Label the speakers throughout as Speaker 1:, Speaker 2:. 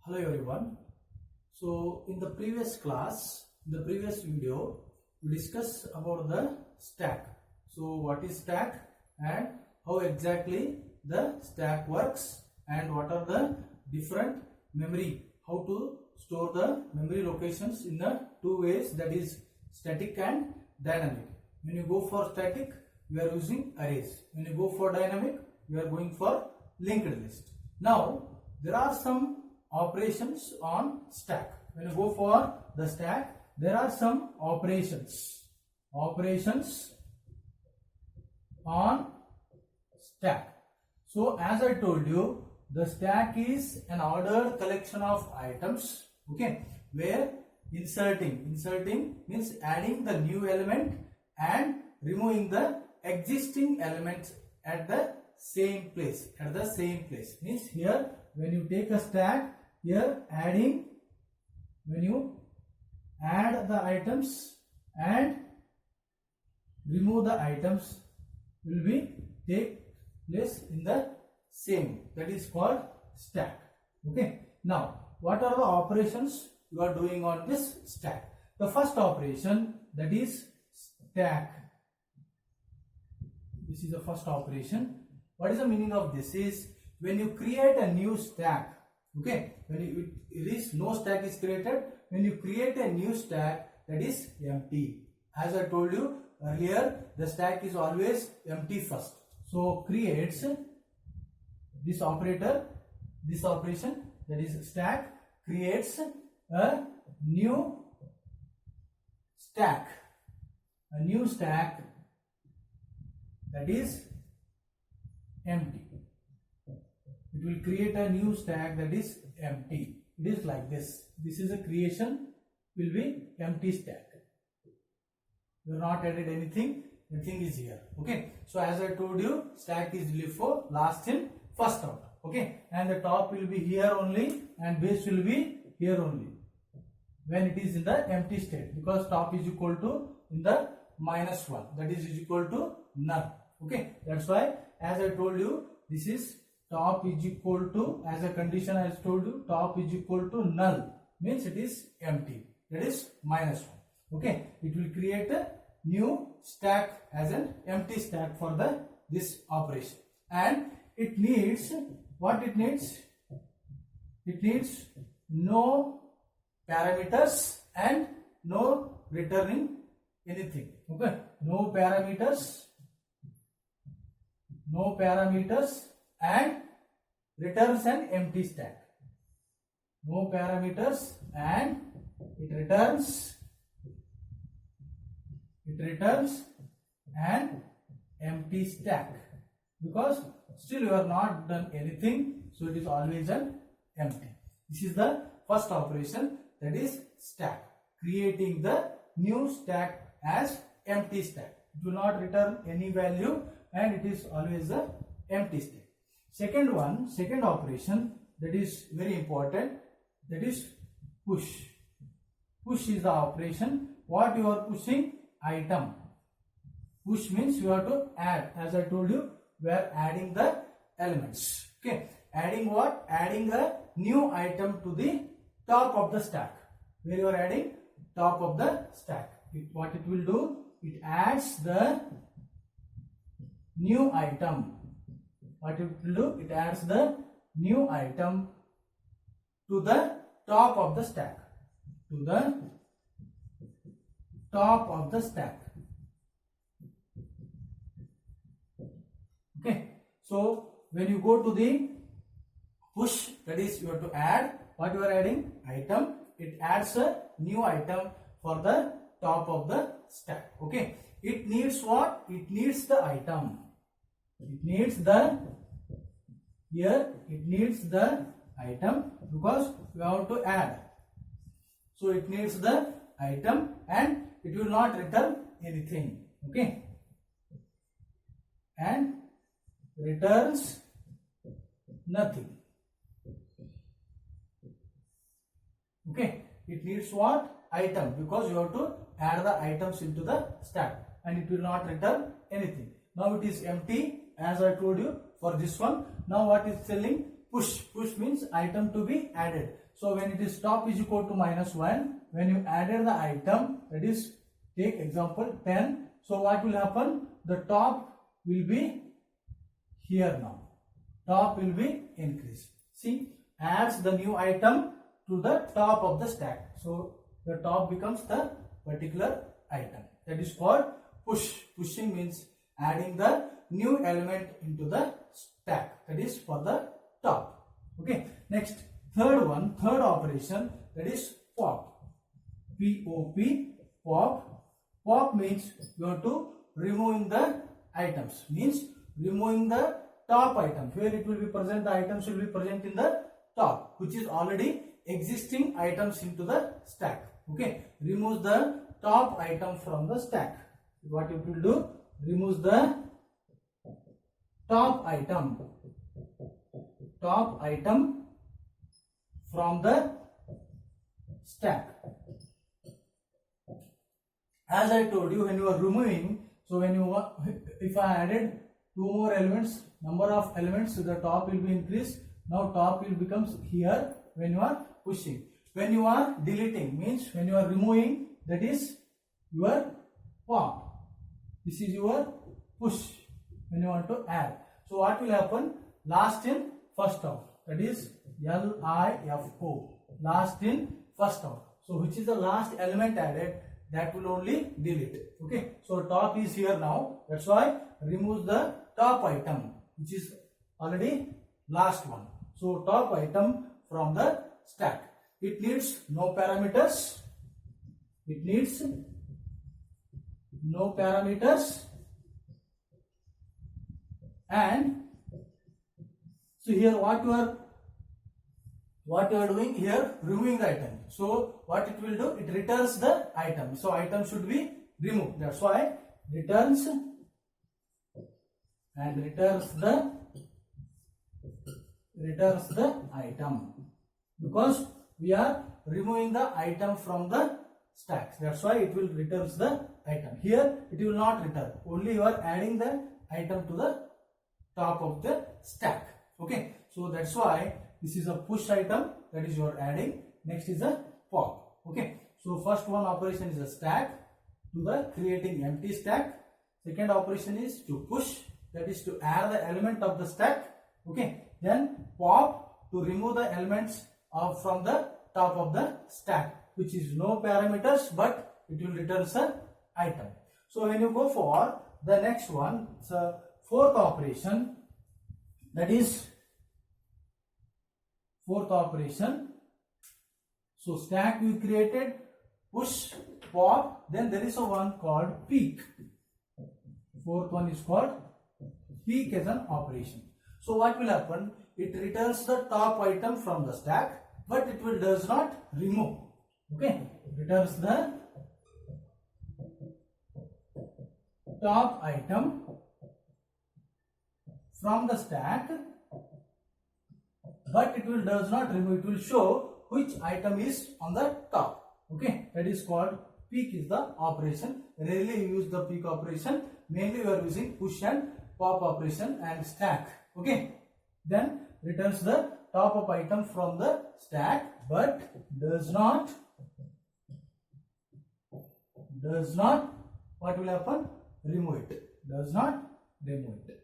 Speaker 1: Hello everyone. So in the previous class, in the previous video, we discussed about the stack. So what is stack and how exactly the stack works and what are the different memory, how to store the memory locations in the two ways, that is static and dynamic. When you go for static, we are using arrays. When you go for dynamic, we are going for linked list. Now there are some operations on stack. When you go for the stack, there are some operations on stack. So as I told you, the stack is an ordered collection of items, okay, where inserting means adding the new element and removing the existing elements at the same place, means here when you take a stack, here when you add the items and remove the items will be take place in the same, that is called stack. Okay, now what are the operations you are doing on this stack? The first operation, that is stack. This is the first operation. What is the meaning of this? Is when you create a new stack, okay, when it is no stack is created, when you create a new stack, that is empty. As I told you earlier, the stack is always empty first. So creates this operation, that is stack, creates a new stack, that is empty. It will create a new stack that is empty. It is like this. This is a creation, will be empty stack. You have not added anything, nothing is here. Okay. So as I told you, stack is LIFO, last in, first out. Okay. And the top will be here only and base will be here only when it is in the empty state, because top is equal to in the -1, that is equal to none. Okay. That's why as I told you, this is top is equal to, as a condition I told you, top is equal to null, means it is empty, that is -1. Okay, it will create a new stack as an empty stack for the this operation, and it needs what it needs? It needs no parameters and no returning anything. Okay, no parameters and returns an empty stack. No parameters and it returns an empty stack, because still you have not done anything, so it is always an empty. This is the first operation, that is stack, creating the new stack as empty stack. It will not return any value and it is always a empty state. Second operation, that is very important, that is push. Push is the operation. What you are pushing? Item. Push means you have to add. As I told you, we are adding the elements. Okay, adding what? Adding a new item to the top of the stack. Where you are adding? Top of the stack. What it will do? It adds the new item. What it will do? It adds the new item to the top of the stack. To the top of the stack. Okay. So when you go to the push, that is you have to add. What you are adding? Item. It adds a new item for the top of the stack. Okay. It needs what? It needs the item. It needs the item, because we have to add. So it needs the item and it will not return anything. Okay. And returns nothing. Okay. It needs what? Item, because you have to add the items into the stack and it will not return anything. Now it is empty, as I told you for this one. Now what is telling? push. Push means item to be added. So when it is top is equal to -1, when you added the item, that is, take example 10. So what will happen? The top will be here now. Top will be increased. See, adds the new item to the top of the stack. So the top becomes the particular item. That is called push. Pushing means adding the new element into the stack. That is for the top. Okay. Next, third operation, that is pop. P-O-P, pop. Pop means you have to removing the items. Means removing the top item. Where it will be present, the items will be present in the top, which is already existing items into the stack. Okay. Removes the top item from the stack. What it will do? Removes the top item from the stack. As I told you, when you are removing, so when you if I added 2 more elements, number of elements to the top will be increased. Now top will becomes here when you are pushing. When you are deleting, means when you are removing, that is your pop. This is your push when you want to add. So what will happen? Last in first out, that is LIFO, last in first out. So which is the last element added, that will only delete. Okay. So top is here now. That's why removes the top item, which is already last one. So top item from the stack. It needs no parameters. It needs no parameters. And so here what you are doing here, removing the item. So what it will do? It returns the item. So item should be removed. That's why returns and returns the item, because we are removing the item from the stacks. That's why it will returns the item. Here it will not return. Only you are adding the item to the top of the stack. Okay. So that's why this is a push item, that is you are adding. Next is a pop. Okay. So first one operation is a stack, to the creating empty stack. Second operation is to push, that is to add the element of the stack. Okay. Then pop, to remove the elements from the top of the stack, which is no parameters, but it will return an item. So when you go for the next one, so fourth operation, that is fourth operation. So stack we created, push, pop, then there is a one called peek. Fourth one is called peek as an operation. So what will happen? It returns the top item from the stack, but it will does not remove. Okay, it returns the top item from the stack, but it will does not remove. It will show which item is on the top. Okay, that is called peek is the operation. Rarely you use the peek operation. Mainly you are using push and pop operation and stack. Okay, then returns the top of item from the stack, but does not what will happen? Remove it. Does not remove it.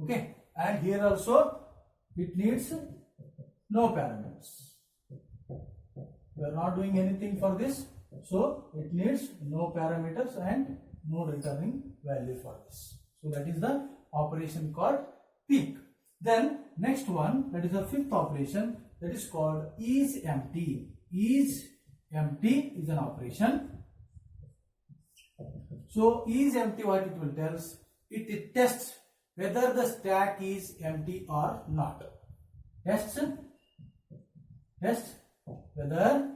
Speaker 1: Okay, and here also it needs no parameters. We are not doing anything for this, so it needs no parameters and no returning value for this. So that is the operation called peek. Then next one, that is the fifth operation, that is called is empty. Is empty is an operation. So is empty, what it will tell us? It tests whether the stack is empty or not. Test whether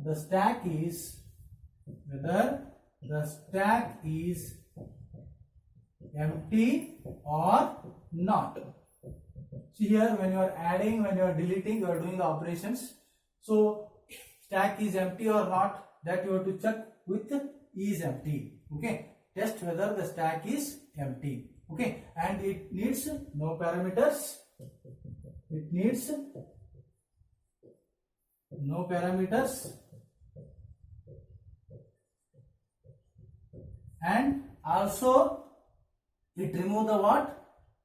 Speaker 1: the stack is empty or not. See here, when you are adding, when you are deleting, you are doing the operations. So stack is empty or not, that you have to check with is empty. Okay, test whether the stack is empty. Okay, and it needs no parameters. It needs no parameters, and also it remove the what?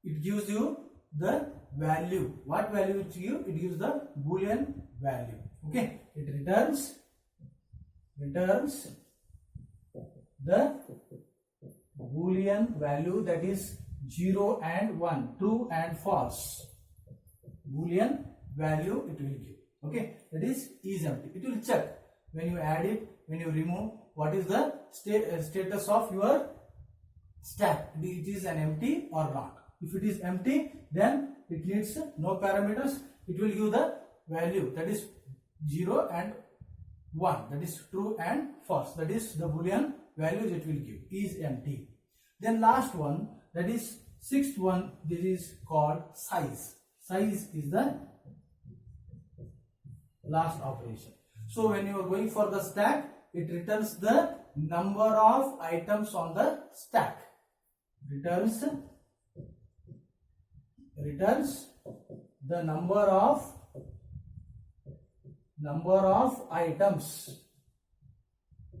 Speaker 1: It gives you the value. What value it gives? It gives the Boolean value. Okay, it returns the Boolean value, that is 0 and 1, true and false. Boolean value it will give. Okay, that is empty. It will check when you add it, when you remove, what is the status of your stack. It is an empty or not. If it is empty, then it needs no parameters. It will give the value, that is 0 and 1, that is true and false. That is the Boolean values it will give, is empty. Then last one, that is sixth one, this is called size. Size is the last operation. So when you are going for the stack, it returns the number of items on the stack. Returns the number of items.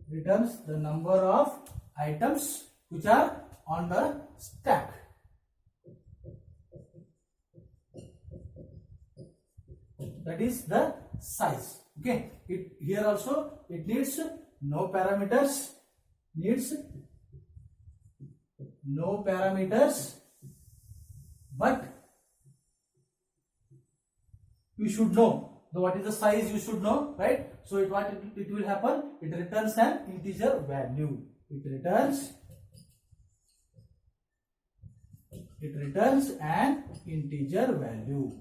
Speaker 1: Returns the number of items which are on the stack. That is the size. Okay, here also it needs no parameters. But you should know what is the size, you should know, right? So it will happen, it returns an integer value. It returns an integer value.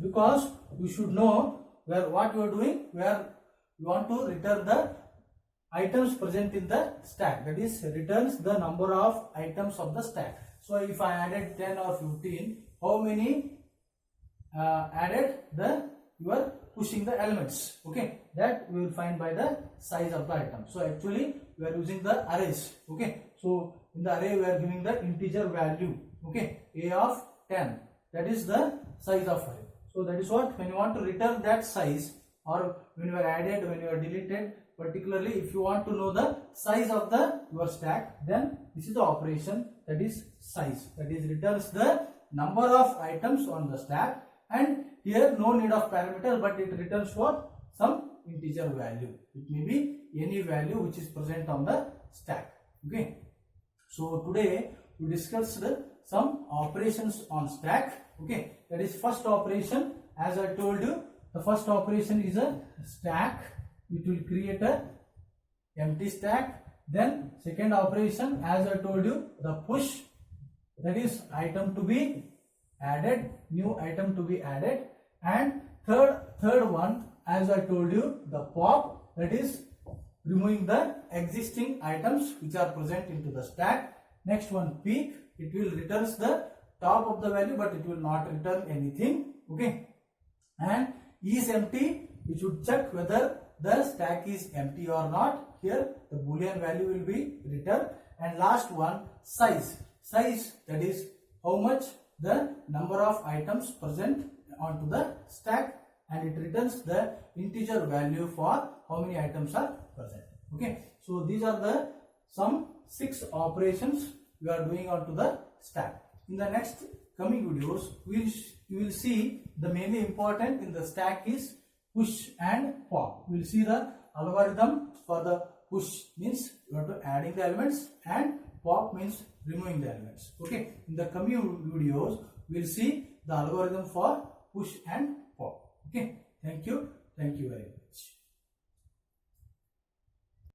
Speaker 1: Because you should know what you are doing, where you want to return the items present in the stack, that is returns the number of items of the stack. So if I added 10 or 15, how many added you are pushing the elements. Okay, that we will find by the size of the item. So actually we are using the arrays. Okay, so in the array we are giving the integer value. Okay, a of 10, that is the size of array. So that is what, when you want to return that size, or when you are added, when you are deleted, particularly if you want to know the size of your stack, then this is the operation, that is size. That is returns the number of items on the stack, and here no need of parameter, but it returns what? Some integer value. It may be any value which is present on the stack. Okay, so today we discussed some operations on stack. Okay, that is first operation, as I told you, the first operation is a stack. It will create a empty stack. Then second operation, as I told you, the push, that is item to be added, new item to be added. And third one, as I told you, the pop, that is removing the existing items which are present into the stack. Next one, peek, it will returns the top of the value, but it will not return anything. Okay, and is empty, we should check whether the stack is empty or not. Here the Boolean value will be returned. And last one, size, that is how much the number of items present onto the stack, and it returns the integer value for how many items are present. Okay, so these are the some 6 operations we are doing onto the stack. In the next coming videos, we will see the mainly important in the stack is push and pop. We will see the algorithm for the push, means you have to adding the elements, and pop means removing the elements. Okay, in the coming videos we will see the algorithm for push and pop. Okay, thank you very much.